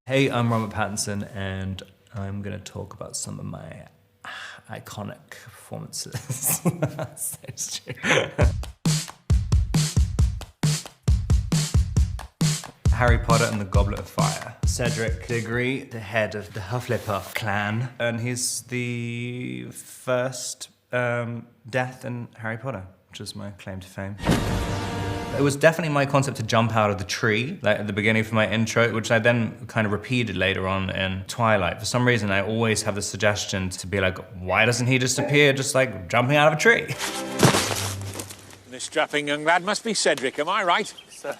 Hey, I'm Robert Pattinson, and I'm gonna talk about some of my iconic performances. Harry Potter and the Goblet of Fire. Cedric Diggory, the head of the Hufflepuff clan, and he's the first death in Harry Potter, which is my claim to fame. It was definitely my concept to jump out of the tree, like at the beginning for my intro, which I then kind of repeated later on in Twilight. For some reason, I always have the suggestion to be like, why doesn't he just appear just like jumping out of a tree? This strapping young lad must be Cedric, am I right? Sir.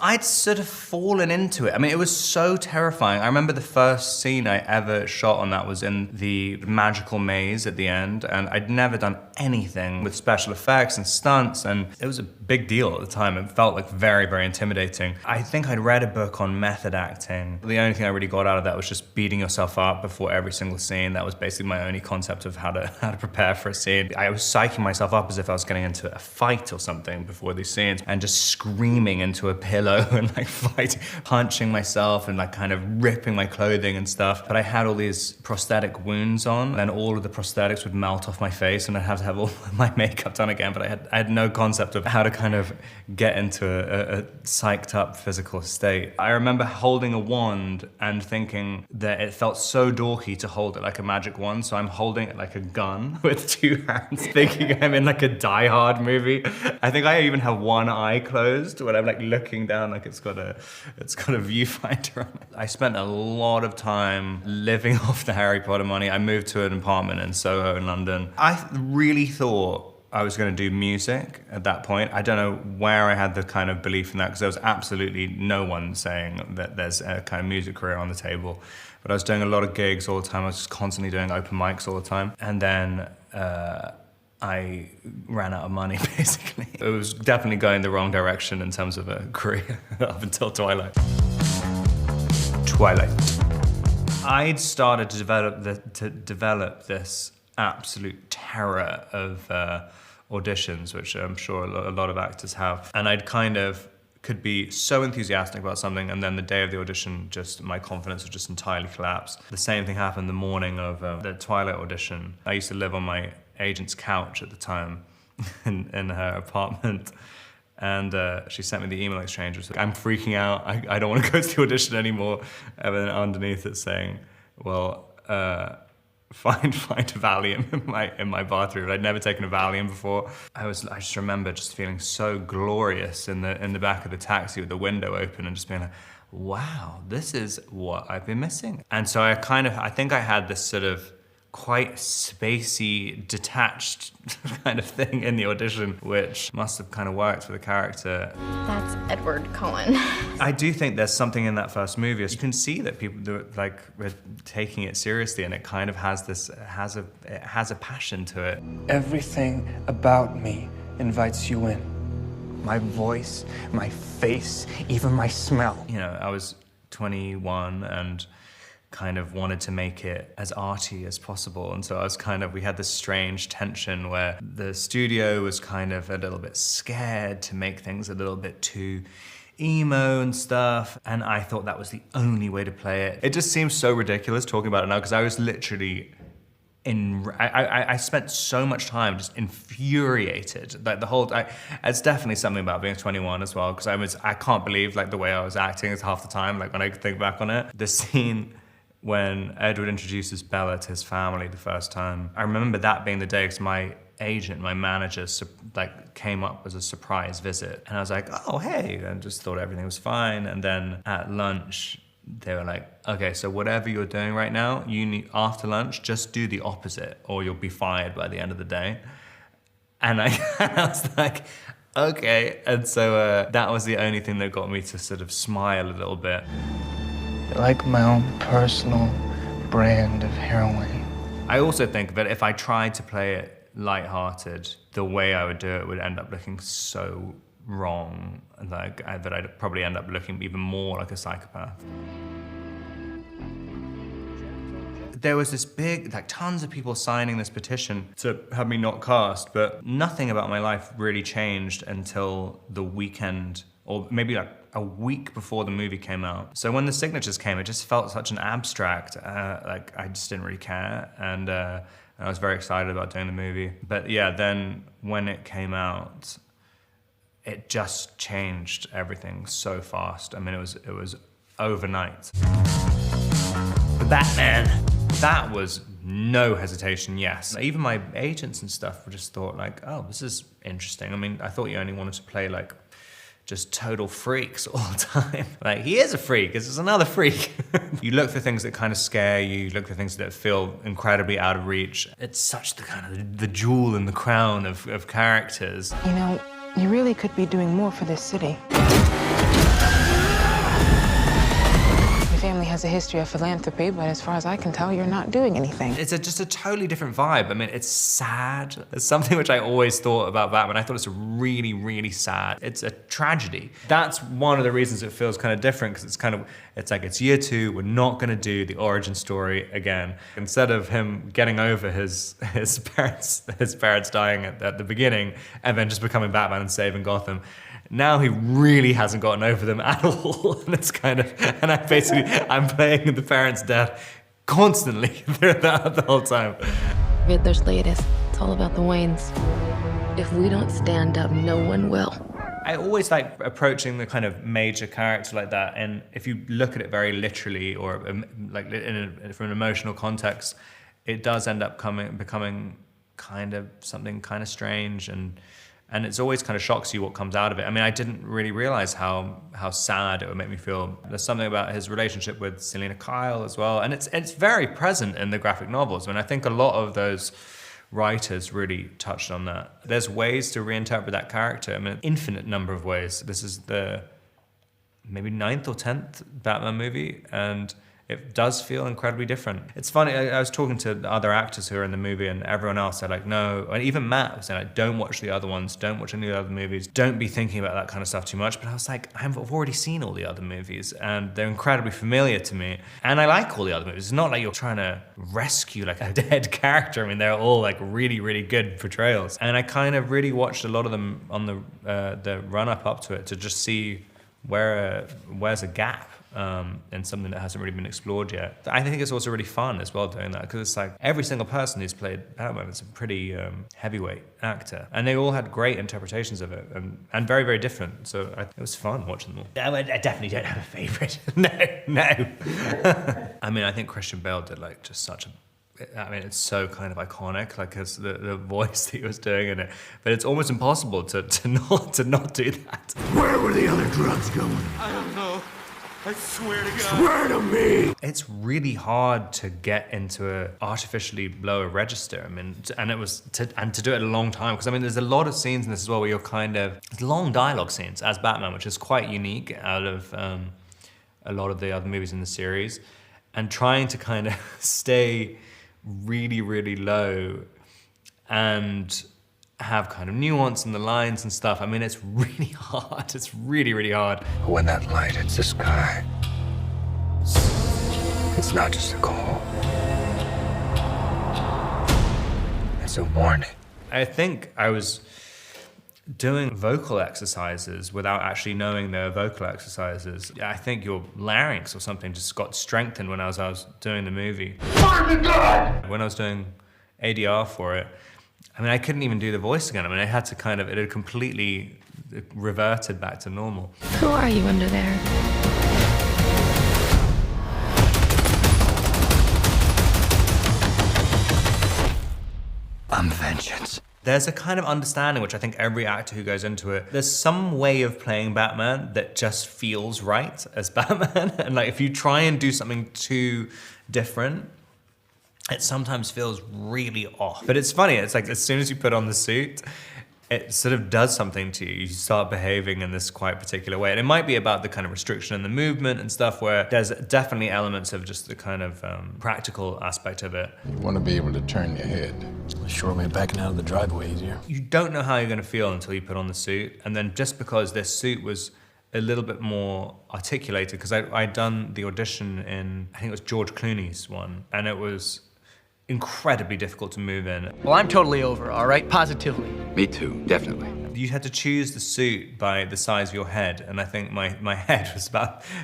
I'd sort of fallen into it. I mean, it was so terrifying. I remember the first scene I ever shot on that was in the magical maze at the end, and I'd never done anything with special effects and stunts, and it was a big deal at the time. It felt like very, very intimidating. I think I'd read a book on method acting. The only thing I really got out of that was just beating yourself up before every single scene. That was basically my only concept of how to prepare for a scene. I was psyching myself up as if I was getting into a fight or something before these scenes, and just screaming into a pillow and like fighting, punching myself and like kind of ripping my clothing and stuff. But I had all these prosthetic wounds on, and all of the prosthetics would melt off my face, and I'd have to have all my makeup done again. But I had no concept of how to kind of get into a psyched up physical state. I remember holding a wand and thinking that it felt so dorky to hold it like a magic wand, so I'm holding it like a gun with two hands, thinking I'm in like a Die Hard movie. I think I even have one eye closed when I'm like looking down like it's got a viewfinder on it. I spent a lot of time living off the Harry Potter money. I moved to an apartment in Soho in London. I really thought I was going to do music at that point. I don't know where I had the kind of belief in that, because there was absolutely no one saying that there's a kind of music career on the table. But I was doing a lot of gigs all the time. I was just constantly doing open mics all the time. And then I ran out of money, basically. It was definitely going the wrong direction in terms of a career up until Twilight. I'd started to develop this absolute terror of auditions, which I'm sure a lot of actors have. And I'd kind of could be so enthusiastic about something, and then the day of the audition, just my confidence would just entirely collapse. The same thing happened the morning of the Twilight audition. I used to live on my agent's couch at the time in her apartment, and she sent me the email exchange. It was like, I'm freaking out, I don't want to go to the audition anymore. And then underneath it's saying, well, find a Valium in my bathroom. I'd never taken a Valium before. I just remember just feeling so glorious in the back of the taxi with the window open and just being like, wow, this is what I've been missing. And so I think I had this sort of quite spacey, detached kind of thing in the audition, which must have kind of worked for the character. That's Edward Cullen. I do think there's something in that first movie. You can see that people were taking it seriously, and it kind of has it has a passion to it. Everything about me invites you in. My voice, my face, even my smell. You know, I was 21 and kind of wanted to make it as arty as possible. And so we had this strange tension where the studio was kind of a little bit scared to make things a little bit too emo and stuff. And I thought that was the only way to play it. It just seems so ridiculous talking about it now, because I was literally I spent so much time just infuriated. Like it's definitely something about being 21 as well, because I can't believe like the way I was acting is half the time, like when I think back on it. The scene when Edward introduces Bella to his family the first time, I remember that being the day, because my agent, my manager, like came up as a surprise visit, and I was like, oh hey, and just thought everything was fine. And then at lunch, they were like, okay, so whatever you're doing right now, you need, after lunch, just do the opposite, or you'll be fired by the end of the day. And I was like, okay. And so that was the only thing that got me to sort of smile a little bit. Like my own personal brand of heroin. I also think that if I tried to play it lighthearted, the way I would do it would end up looking so wrong, like that I'd probably end up looking even more like a psychopath. There was this big, like tons of people signing this petition to have me not cast, but nothing about my life really changed until the weekend or maybe like a week before the movie came out. So when the signatures came, it just felt such an abstract, like I just didn't really care. And I was very excited about doing the movie. But yeah, then when it came out, it just changed everything so fast. I mean, it was overnight. The Batman, that was no hesitation, yes. Even my agents and stuff just thought like, oh, this is interesting. I mean, I thought you only wanted to play like just total freaks all the time. Like, he is a freak, this is another freak. You look for things that kind of scare you, you look for things that feel incredibly out of reach. It's such the kind of the jewel in the crown of characters. You know, you really could be doing more for this city. Your family has a history of philanthropy, but as far as I can tell, you're not doing anything. It's just a totally different vibe. I mean, it's sad. It's something which I always thought about Batman. I thought it's really, really sad. It's a tragedy. That's one of the reasons it feels kind of different, because it's like it's year 2, we're not gonna do the origin story again. Instead of him getting over his parents dying at the beginning and then just becoming Batman and saving Gotham, now he really hasn't gotten over them at all. And it's kind of, and I'm playing the parents' death constantly throughout the whole time. Riddler's latest. It's all about the Waynes. If we don't stand up, no one will. I always like approaching the kind of major character like that, and if you look at it very literally or like from an emotional context, it does end up becoming kind of something kind of strange, and it's always kind of shocks you what comes out of it. I mean, I didn't really realize how sad it would make me feel. There's something about his relationship with Selena Kyle as well, and it's very present in the graphic novels. I mean, I think a lot of those writers really touched on that. There's ways to reinterpret that character. I mean, an infinite number of ways. This is the maybe 9th or 10th Batman movie, and it does feel incredibly different. It's funny, I was talking to other actors who are in the movie, and everyone else said like, no, and even Matt was saying like, don't watch the other ones, don't watch any of the other movies, don't be thinking about that kind of stuff too much. But I was like, I've already seen all the other movies, and they're incredibly familiar to me. And I like all the other movies. It's not like you're trying to rescue like a dead character. I mean, they're all like really, really good portrayals. And I kind of really watched a lot of them on the run-up up to it to just see where's a gap in something that hasn't really been explored yet. I think it's also really fun as well doing that, because it's like every single person who's played Batman is a pretty heavyweight actor, and they all had great interpretations of it, and very, very different. So it was fun watching them all. I definitely don't have a favorite. No. I mean, I think Christian Bale did like just such a, I mean, it's so kind of iconic, like it's the voice that he was doing in it. But it's almost impossible to not do that. Where were the other drugs going? I don't know. I swear to God. Swear to me! It's really hard to get into a artificially lower register. I mean, and to do it a long time, because I mean, there's a lot of scenes in this as well where you're kind of long dialogue scenes as Batman, which is quite unique out of a lot of the other movies in the series, and trying to kind of stay really, really low and have kind of nuance in the lines and stuff. I mean, it's really hard. It's really, really hard. When that light hits the sky, it's not just a call. It's a warning. I think I was doing vocal exercises without actually knowing they were vocal exercises. I think your larynx or something just got strengthened when I was doing the movie. When I was doing ADR for it, I mean, I couldn't even do the voice again. I mean, I had to kind of, it had completely reverted back to normal. Who are you under there? I'm vengeance. There's a kind of understanding, which I think every actor who goes into it, there's some way of playing Batman that just feels right as Batman. And like, if you try and do something too different, it sometimes feels really off. But it's funny, it's like as soon as you put on the suit, it sort of does something to you. You start behaving in this quite particular way. And it might be about the kind of restriction in the movement and stuff, where there's definitely elements of just the kind of practical aspect of it. You want to be able to turn your head. Sure made backing out of the driveway easier. You don't know how you're gonna feel until you put on the suit. And then just because this suit was a little bit more articulated, because I'd done the audition in, I think it was George Clooney's one, and it was incredibly difficult to move in. Well, I'm totally over, all right? Positively. Me too, definitely. you had to choose the suit by the size of your head, and I think my head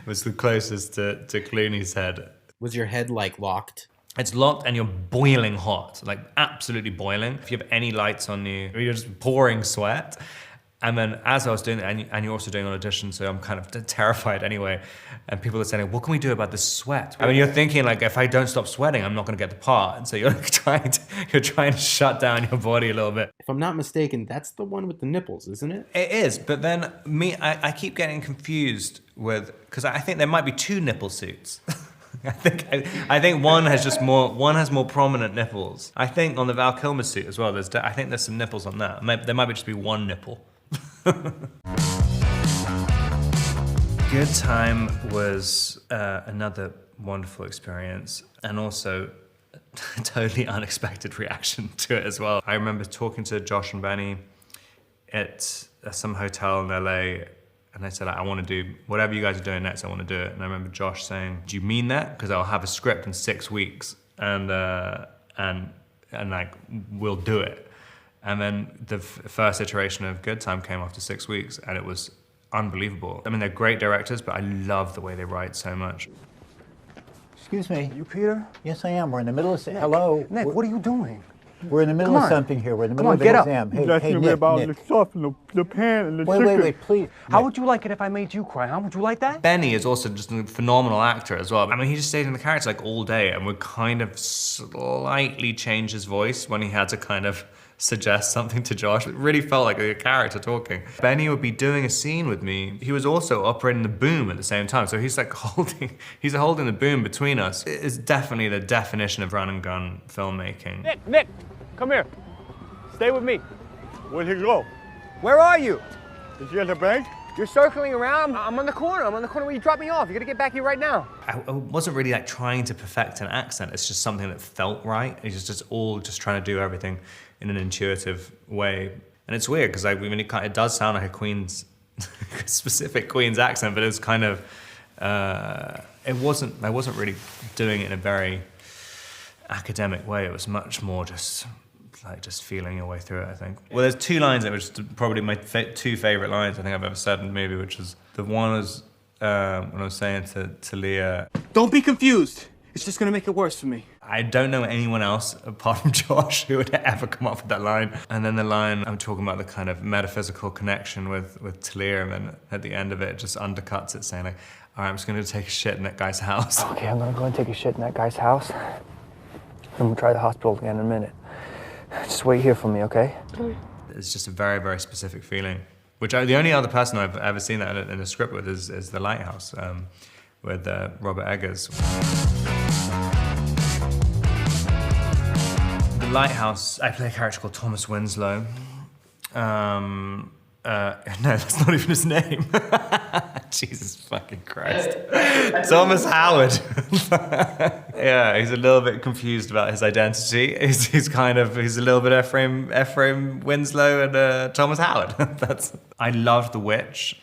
was the closest to Clooney's head. Was your head like locked? It's locked and you're boiling hot, like absolutely boiling. If you have any lights on you, you're just pouring sweat. And then as I was doing it, and you're also doing an audition, so I'm kind of terrified anyway. And people are saying, what can we do about this sweat? I mean, you're thinking like, if I don't stop sweating, I'm not gonna get the part. And so you're trying to shut down your body a little bit. If I'm not mistaken, that's the one with the nipples, isn't it? It is, but then I keep getting confused with, because I think there might be two nipple suits. I think one has more prominent nipples. I think on the Val Kilmer suit as well, I think there's some nipples on that. There might just be one nipple. Good Time was another wonderful experience, and also a totally unexpected reaction to it as well. I remember talking to Josh and Benny at some hotel in LA, and I said, I want to do whatever you guys are doing next, I want to do it. And I remember Josh saying, do you mean that? Because I'll have a script in 6 weeks, and like, we'll do it. And then the first iteration of Good Time came after 6 weeks, and it was unbelievable. I mean, they're great directors, but I love the way they write so much. Excuse me. You Peter? Yes, I am. We're in the middle of... Hello. Nick, what are you doing? We're in the middle of something here. We're in the middle of an exam. Hey, Nick, about Nick. the stuff and the pan and the Wait, please. How would you like it if I made you cry, huh? Would you like that? Benny is also just a phenomenal actor as well. I mean, he just stayed in the character like all day and would kind of slightly change his voice when he had to kind of suggest something to Josh. It really felt like a character talking. Benny would be doing a scene with me. He was also operating the boom at the same time. So he's like holding the boom between us. It's definitely the definition of run and gun filmmaking. Nick, come here. Stay with me. Where'd he go? Where are you? Is he at the bank? You're circling around. I'm on the corner. I'm on the corner where you dropped me off. You gotta get back here right now. I wasn't really like trying to perfect an accent. It's just something that felt right. It's just all trying to do everything in an intuitive way. And it's weird because it does sound like a Queen's, specific Queen's accent, but it's kind of, I wasn't really doing it in a very academic way. It was much more just feeling your way through it, I think. Well, there's two lines that were just probably my two favorite lines I think I've ever said in a movie, which is, the one was when I was saying to Leah, Don't be confused. It's just gonna make it worse for me. I don't know anyone else apart from Josh who would ever come up with that line. And then the line, I'm talking about the kind of metaphysical connection with Talia, and then at the end of it just undercuts it, saying like, all right, I'm just gonna take a shit in that guy's house. Okay, I'm gonna go and take a shit in that guy's house. I'm gonna try the hospital again in a minute. Just wait here for me, okay? It's just a very, very specific feeling. Which the only other person I've ever seen that in a script with is The Lighthouse, with Robert Eggers. The Lighthouse, I play a character called Thomas Winslow. No, that's not even his name. Jesus fucking Christ. Thomas Howard. Yeah, he's a little bit confused about his identity. He's a little bit Ephraim Winslow and Thomas Howard. I loved The Witch,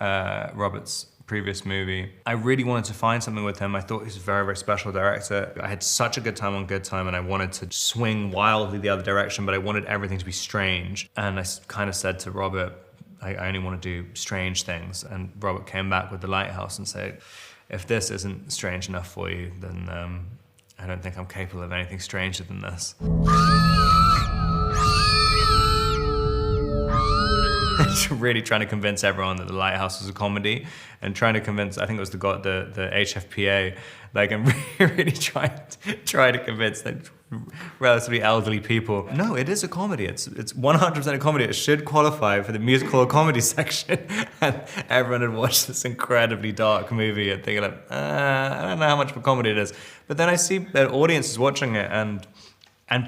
Robert's previous movie. I really wanted to find something with him. I thought he was a very, very special director. I had such a good time on Good Time, and I wanted to swing wildly the other direction, but I wanted everything to be strange. And I kind of said to Robert, I only want to do strange things. And Robert came back with The Lighthouse and said, if this isn't strange enough for you, then I don't think I'm capable of anything stranger than this. Really trying to convince everyone that The Lighthouse was a comedy, and trying to convince, I think it was the HFPA, like, and really trying to convince like relatively elderly people, no, it is a comedy. It's 100% a comedy. It should qualify for the musical or comedy section. And everyone had watched this incredibly dark movie and thinking like, I don't know how much of a comedy it is. But then I see that audiences watching it, and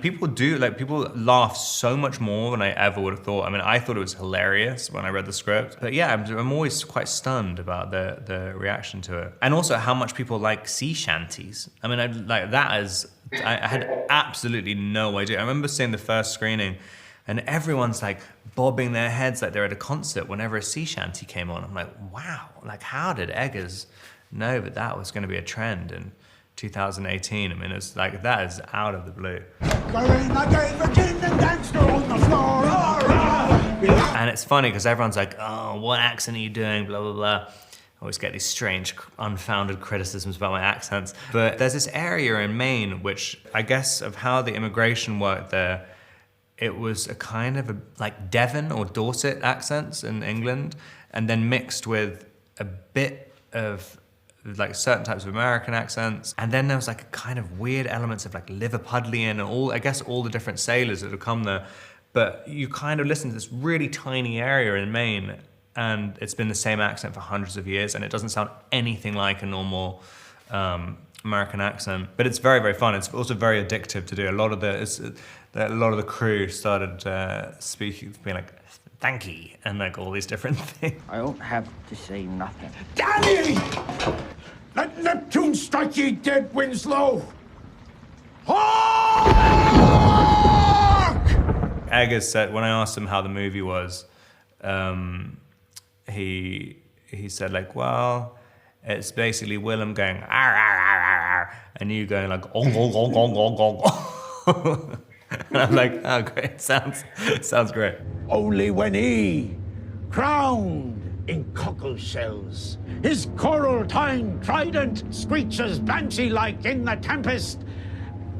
people people laugh so much more than I ever would have thought. I mean, I thought it was hilarious when I read the script. But yeah, I'm always quite stunned about the reaction to it. And also how much people like sea shanties. I mean, I had absolutely no idea. I remember seeing the first screening and everyone's like bobbing their heads like they're at a concert whenever a sea shanty came on. I'm like, wow, like how did Eggers know that was gonna be a trend in 2018? I mean, it's like, that is out of the blue. There ain't a day for king and gangster on the floor, all right. And it's funny because everyone's like, oh, what accent are you doing, blah, blah, blah. I always get these strange, unfounded criticisms about my accents. But there's this area in Maine, which I guess of how the immigration worked there, it was a kind of like Devon or Dorset accents in England, and then mixed with a bit of like certain types of American accents. And then there was like a kind of weird elements of like Liverpudlian and all the different sailors that had come there. But you kind of listen to this really tiny area in Maine, and it's been the same accent for hundreds of years, and it doesn't sound anything like a normal American accent. But it's very, very fun. It's also very addictive to do. A lot of the crew started speaking, being like, "Thank you," and like all these different things. I don't have to say nothing. Danny! Let Neptune strike ye dead, Winslow! Eggers said, when I asked him how the movie was, he said like, well, it's basically Willem going arr, arr, arr, arr, and you going like ong, ong, ong, ong, ong, ong. And I'm like, oh great, sounds great. Only when he, crowned in cockle shells, his coral-tined trident screeches banshee-like in the tempest,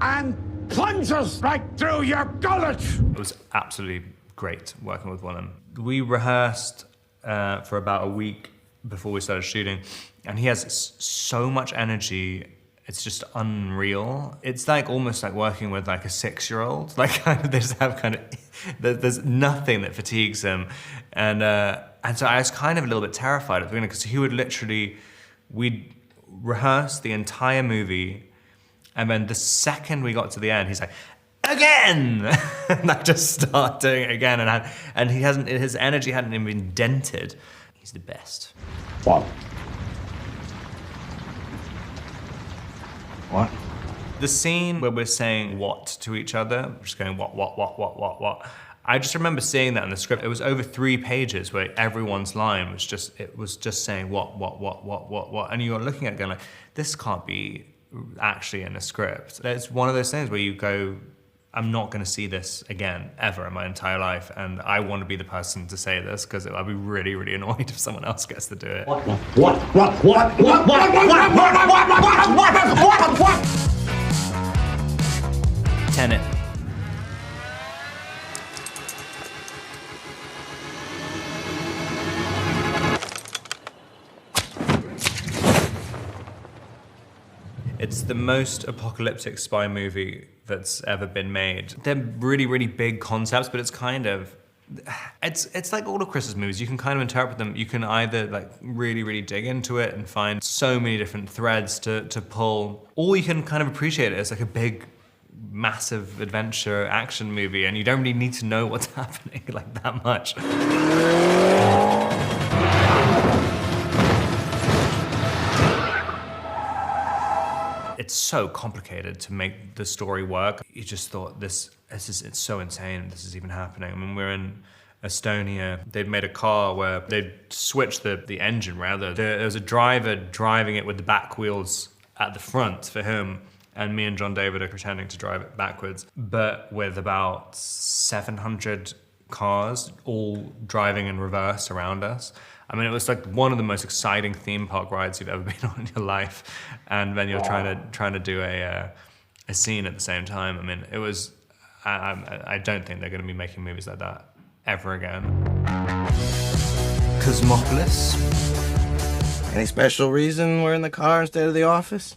and plunges right through your gullet. It was absolutely great working with Willem. We rehearsed for about a week before we started shooting, and he has so much energy. It's just unreal. It's like almost like working with like a 6-year-old. Like kind of, they just have kind of, there's nothing that fatigues him. And so I was kind of a little bit terrified at the beginning because he would literally, we'd rehearse the entire movie, and then the second we got to the end, he's like, again! And I just start doing it again, and he hasn't, his energy hadn't even been dented. He's the best. What? What? The scene where we're saying what to each other, just going what. I just remember seeing that in the script. It was over 3 pages where everyone's line was just, it was just saying what. And you're looking at it going like, this can't be actually in a script. It's one of those things where you go, I'm not gonna see this again, ever in my entire life, and I want to be the person to say this, because I'll be really, really annoyed if someone else gets to do it. What? Tenet. It's the most apocalyptic spy movie that's ever been made. They're really, really big concepts, but it's kind of, it's like all of Chris's movies. You can kind of interpret them. You can either like really, really dig into it and find so many different threads to pull, or you can kind of appreciate it as like a big, massive adventure action movie, and you don't really need to know what's happening like that much. It's so complicated to make the story work. You just thought it's so insane this is even happening. I mean, we're in Estonia. They'd made a car where they'd switched the engine rather. There was a driver driving it with the back wheels at the front for him, and me and John David are pretending to drive it backwards, but with about 700 cars all driving in reverse around us. I mean, it was like one of the most exciting theme park rides you've ever been on in your life, and then you're trying to do a scene at the same time. I mean, it was. I don't think they're going to be making movies like that ever again. Cosmopolis. Any special reason we're in the car instead of the office?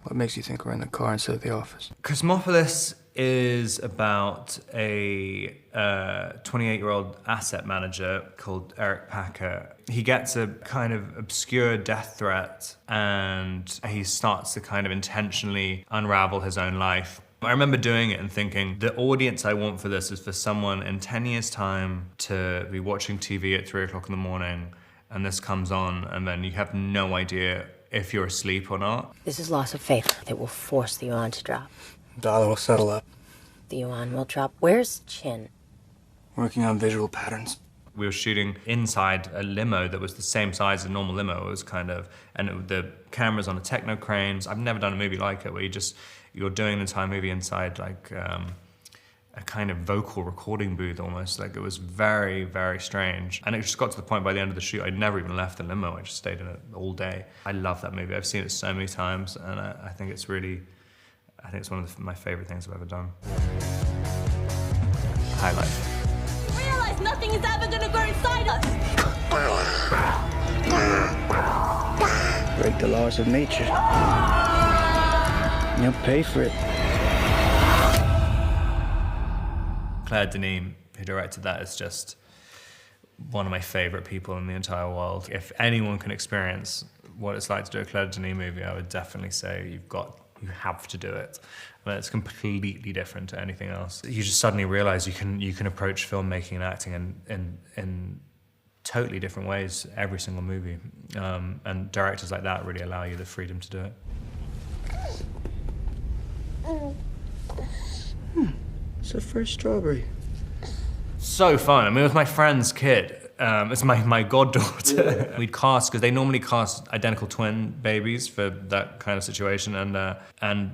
What makes you think we're in the car instead of the office? Cosmopolis is about a 28-year-old asset manager called Eric Packer. He gets a kind of obscure death threat, and he starts to kind of intentionally unravel his own life. I remember doing it and thinking, the audience I want for this is for someone in 10 years' time to be watching TV at 3 o'clock in the morning, and this comes on, and then you have no idea if you're asleep or not. This is loss of faith that will force the yuan to drop. Dollar will settle up. The yuan will drop. Where's Chin? Working on visual patterns. We were shooting inside a limo that was the same size as a normal limo. It was kind of, and the camera's on a techno crane. I've never done a movie like it where you're doing an entire movie inside like a kind of vocal recording booth almost. Like, it was very, very strange. And it just got to the point by the end of the shoot, I never even left the limo. I just stayed in it all day. I love that movie. I've seen it so many times, and I think it's really, I think it's one of my favorite things I've ever done. Highlight. You realize nothing is ever gonna grow inside us. Break the laws of nature. You'll pay for it. Claire Denis, who directed that, is just one of my favorite people in the entire world. If anyone can experience what it's like to do a Claire Denis movie, I would definitely say you have to do it. I mean, it's completely different to anything else. You just suddenly realize you can approach filmmaking and acting in totally different ways every single movie. And directors like that really allow you the freedom to do it. It's the first strawberry. So fun. I mean, it was my friend's kid. It's my goddaughter. We'd cast, because they normally cast identical twin babies for that kind of situation. And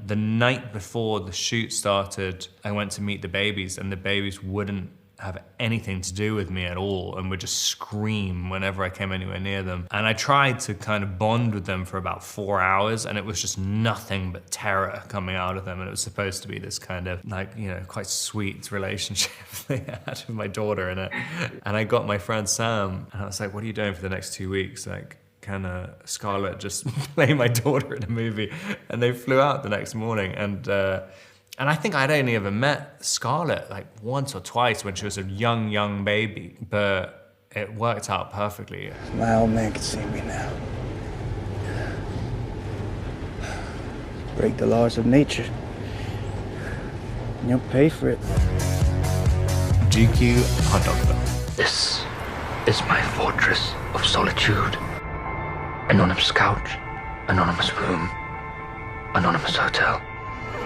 the night before the shoot started, I went to meet the babies, and the babies wouldn't have anything to do with me at all and would just scream whenever I came anywhere near them. And I tried to kind of bond with them for about 4 hours, and it was just nothing but terror coming out of them. And it was supposed to be this kind of, like, you know, quite sweet relationship they had with my daughter in it. And I got my friend Sam, and I was like, what are you doing for the next 2 weeks? Like, can Scarlett just play my daughter in a movie? And they flew out the next morning, and I think I'd only ever met Scarlett like once or twice when she was a young baby, but it worked out perfectly. My old man can see me now. Break the laws of nature. You'll pay for it. GQ hot dog film. This is my fortress of solitude. Anonymous couch, anonymous room, anonymous hotel.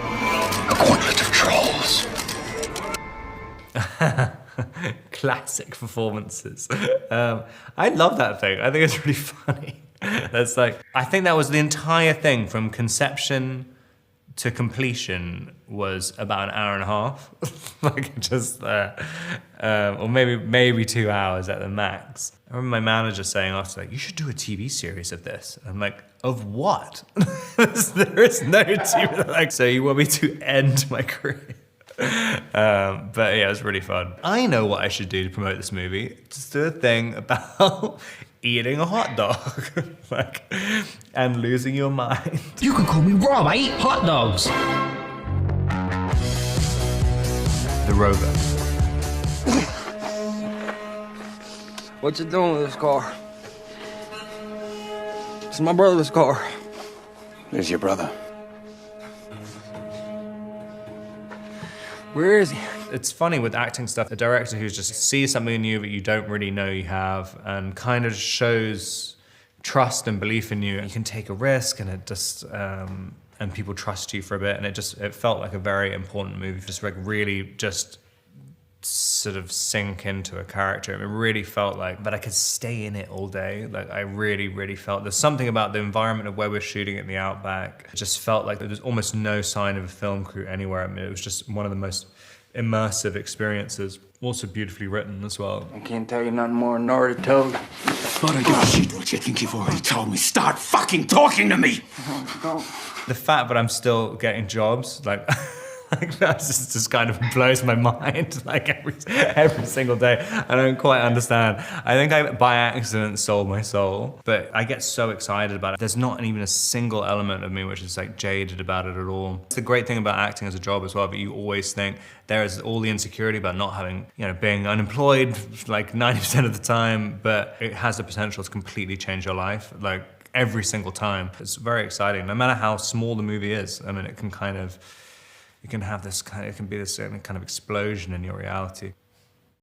A gauntlet of trolls. Classic performances. I love that thing. I think it's really funny. That's like, I think that was the entire thing from conception to completion was about an hour and a half. Like, just or maybe 2 hours at the max. I remember my manager saying after, like, you should do a TV series of this. I'm like, of what? There is no TV. Like, so you want me to end my career? But yeah, it was really fun. I know what I should do to promote this movie. Just do a thing about eating a hot dog, like, and losing your mind. You can call me Rob. I eat hot dogs. The Rover. What you doing with this car? It's my brother's car. Where's your brother? Where is he? It's funny with acting stuff, a director who just sees something in you that you don't really know you have and kind of shows trust and belief in you. You can take a risk, and it just, and people trust you for a bit, and it felt like a very important movie. Just like really just sort of sink into a character. It really felt like, but I could stay in it all day. Like, I really felt, there's something about the environment of where we're shooting in the outback. It just felt like there was almost no sign of a film crew anywhere. I mean, it was just one of the most immersive experiences. Also beautifully written as well. I can't tell you nothing more than already told. But I give a shit what you think you've already told me. Start fucking talking to me! The fact that I'm still getting jobs, like, like that just kind of blows my mind, like every single day. I don't quite understand. I think I, by accident, sold my soul, but I get so excited about it. There's not even a single element of me which is like jaded about it at all. It's the great thing about acting as a job as well, but you always think there is all the insecurity about not having, you know, being unemployed like 90% of the time, but it has the potential to completely change your life, like every single time. It's very exciting, no matter how small the movie is. I mean, it can kind of, you can have this kind of, it can be this kind of explosion in your reality.